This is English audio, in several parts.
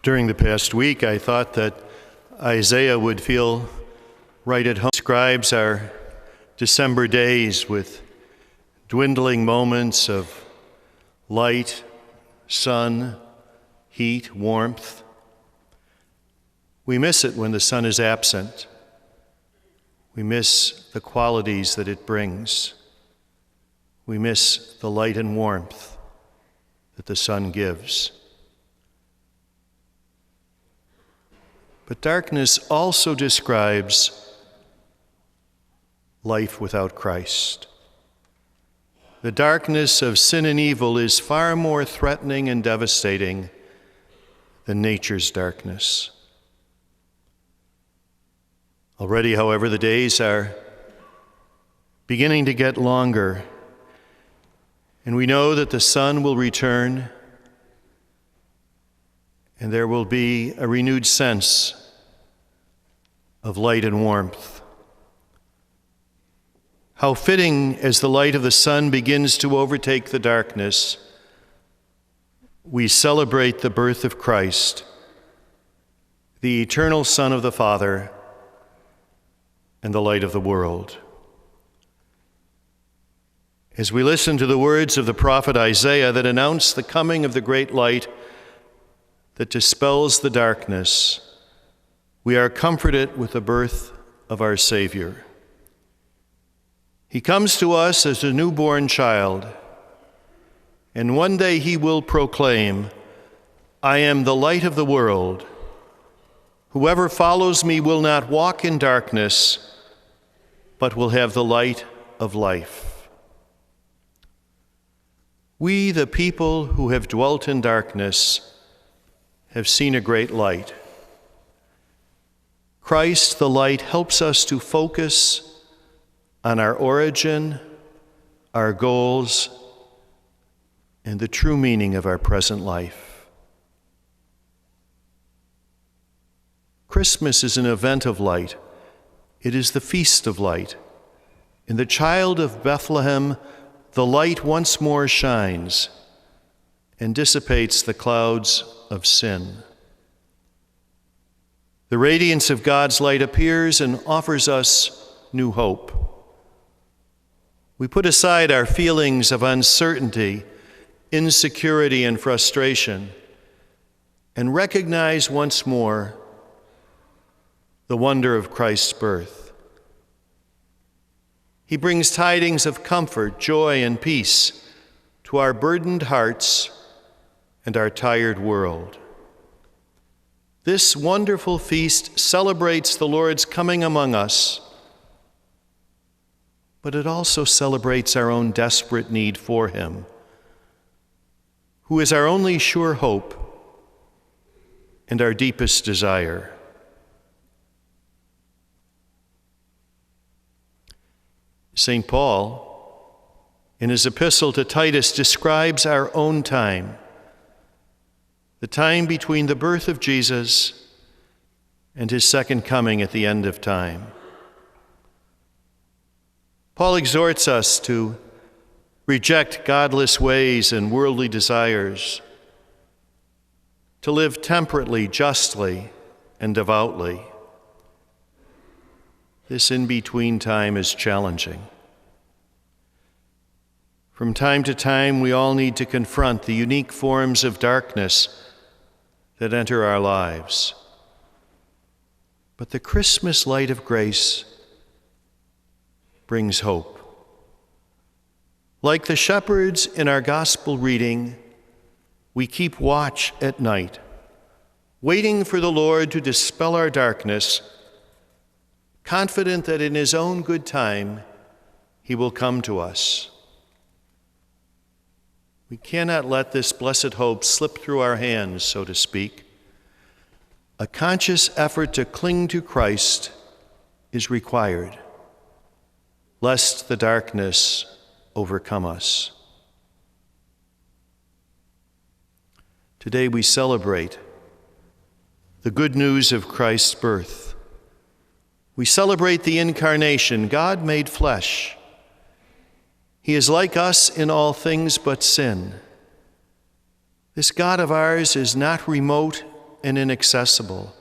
During the past week, I thought that Isaiah would feel right at home. He describes our December days with dwindling moments of light, sun, heat, warmth. We miss it when the sun is absent. We miss the qualities that it brings. We miss the light and warmth that the sun gives. But darkness also describes life without Christ. The darkness of sin and evil is far more threatening and devastating than nature's darkness. Already, however, the days are beginning to get longer, and we know that the sun will return, and there will be a renewed sense of light and warmth. How fitting as the light of the sun begins to overtake the darkness, we celebrate the birth of Christ, the eternal Son of the Father and the light of the world. As we listen to the words of the prophet Isaiah that announce the coming of the great light that dispels the darkness, we are comforted with the birth of our Savior. He comes to us as a newborn child, and one day he will proclaim, "I am the light of the world. Whoever follows me will not walk in darkness, but will have the light of life." We, the people who have dwelt in darkness, have seen a great light. Christ, the light, helps us to focus on our origin, our goals, and the true meaning of our present life. Christmas is an event of light. It is the feast of light. In the child of Bethlehem, the light once more shines and dissipates the clouds of sin. The radiance of God's light appears and offers us new hope. We put aside our feelings of uncertainty, insecurity, and frustration, and recognize once more the wonder of Christ's birth. He brings tidings of comfort, joy, and peace to our burdened hearts and our tired world. This wonderful feast celebrates the Lord's coming among us, but it also celebrates our own desperate need for him, who is our only sure hope and our deepest desire. St. Paul, in his epistle to Titus, describes our own time, the time between the birth of Jesus and his second coming at the end of time. Paul exhorts us to reject godless ways and worldly desires, to live temperately, justly, and devoutly. This in-between time is challenging. From time to time, we all need to confront the unique forms of darkness that enter our lives. But the Christmas light of grace brings hope. Like the shepherds in our gospel reading, we keep watch at night, waiting for the Lord to dispel our darkness, confident that in his own good time, he will come to us. We cannot let this blessed hope slip through our hands, so to speak. A conscious effort to cling to Christ is required, lest the darkness overcome us. Today we celebrate the good news of Christ's birth. We celebrate the incarnation, God made flesh. He is like us in all things but sin. This God of ours is not remote and inaccessible.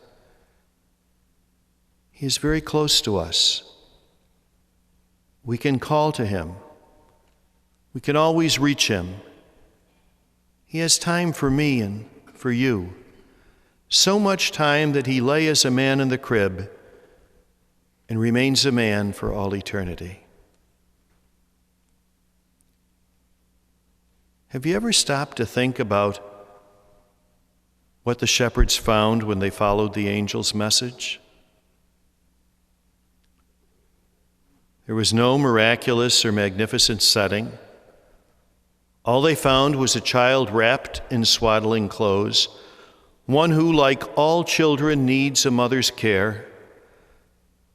He is very close to us. We can call to him. We can always reach him. He has time for me and for you. So much time that he lay as a man in the crib and remains a man for all eternity. Have you ever stopped to think about what the shepherds found when they followed the angel's message? There was no miraculous or magnificent setting. All they found was a child wrapped in swaddling clothes, one who, like all children, needs a mother's care,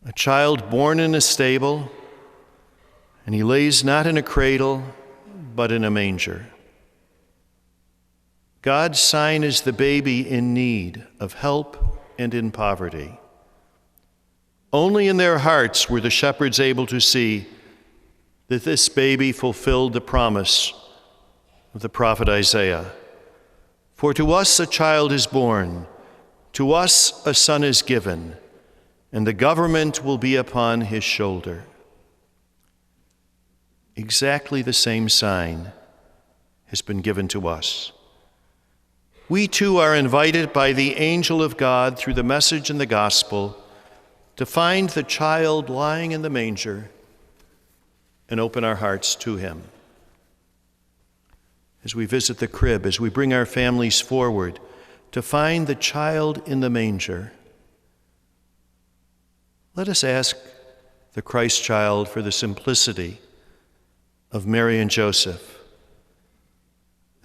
a child born in a stable, and he lays not in a cradle, but in a manger. God's sign is the baby in need of help and in poverty. Only in their hearts were the shepherds able to see that this baby fulfilled the promise of the prophet Isaiah. For to us a child is born, to us a son is given, and the government will be upon his shoulder. Exactly the same sign has been given to us. We too are invited by the angel of God through the message in the gospel to find the child lying in the manger and open our hearts to him. As we visit the crib, as we bring our families forward to find the child in the manger, let us ask the Christ child for the simplicity of Mary and Joseph,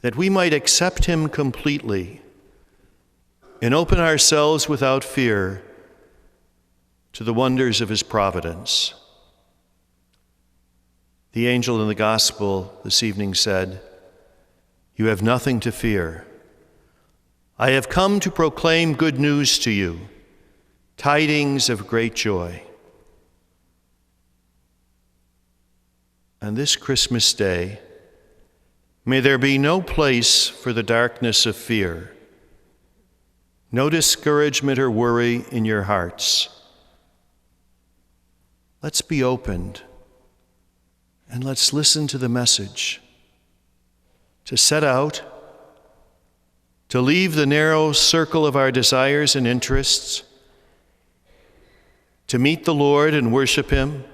that we might accept him completely and open ourselves without fear to the wonders of his providence. The angel in the gospel this evening said, "You have nothing to fear. I have come to proclaim good news to you, tidings of great joy." On this Christmas day, may there be no place for the darkness of fear, no discouragement or worry in your hearts. Let's be opened and let's listen to the message, to set out, to leave the narrow circle of our desires and interests, to meet the Lord and worship him.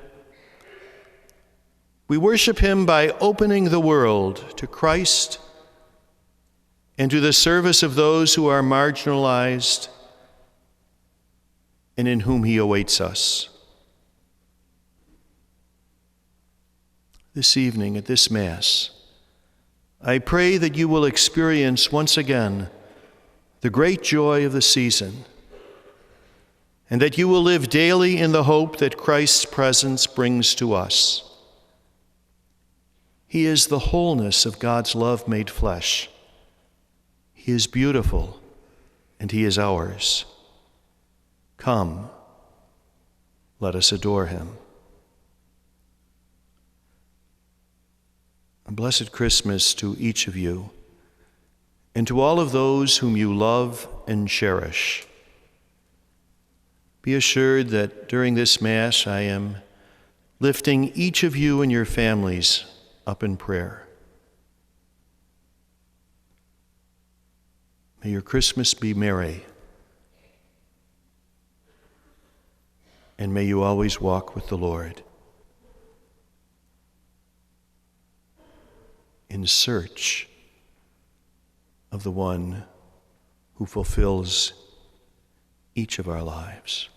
We worship him by opening the world to Christ and to the service of those who are marginalized and in whom he awaits us. This evening at this Mass, I pray that you will experience once again the great joy of the season, and that you will live daily in the hope that Christ's presence brings to us. He is the wholeness of God's love made flesh. He is beautiful, and he is ours. Come, let us adore him. A blessed Christmas to each of you, and to all of those whom you love and cherish. Be assured that during this Mass I am lifting each of you and your families up in prayer. May your Christmas be merry, and may you always walk with the Lord in search of the one who fulfills each of our lives.